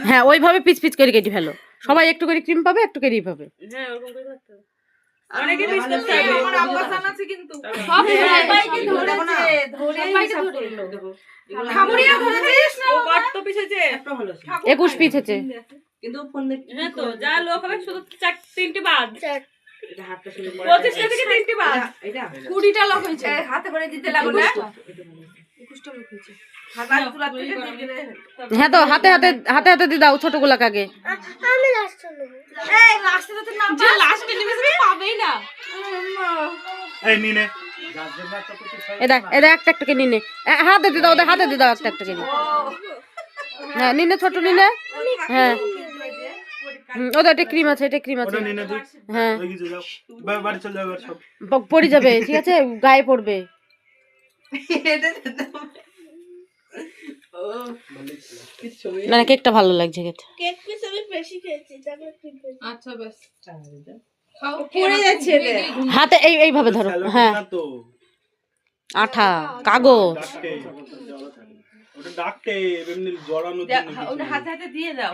হ্যাঁ ওইভাবে pitch pitch করে কেটে ফেলো, সবাই একটু করে ক্রিম পাবে, একটু করেই পাবে। হ্যাঁ ওরকম করে করতে হবে। অনেকে পিস করতে হবে। আমার অবস্থান আছে কিন্তু সব সবাইকে ধরেছে, সবাইকে ধরলো। খামুড়িয়া ধরেছিস না? ও কত পিসেছে? 21 পিস হচ্ছে। কিন্তু ফোন দেখতে হ্যাঁ তো যা লোক হবে শুধু 3টে বাদ। 25টা থেকে 3টে বাদ। এটা 20টা লোক হয়েছে। হাতে করে দিতে লাগো না। 21টা লোক হয়েছে। হাতে তুলা থেকে দিয়ে দিলে। হ্যাঁ তো হাতে হাতে হাতে হাতে দিয়ে দাও ছোটগুলা আগে। আমি লাস্টে নেব। এই লাস্টে তো না যে লাস্টে নেবে সে পাবেই না। এই নিনে এদা এদা একটা একটা করে নিনে, হাতে দিয়ে দাও, ওদের হাতে দিয়ে দাও একটা একটা করে। হ্যাঁ নিনে, ছোট নিনে। হ্যাঁ ওদের এটা ক্রিম আছে, এটা ক্রিম আছে। ওটা নিনে তুই হ্যাঁ ওই কিছু যাও বাড়ি চলে যাও সব পড়ে যাবে, ঠিক আছে, গায়ে পড়বে। না কেকটা ভালো লাগছে খেতে। কেক পিস আমি বেশি খেয়েছি, চকলেট পিস বেশি। আচ্ছা বেশ। পড়ে যাচ্ছে রে। হাতে এইভাবে ধরো। হ্যাঁ না তো আঠা কাগজ। ডাকতে ওটা ডাকতে এমনি জড়ানো ওটা হাতে হাতে দিয়ে দাও।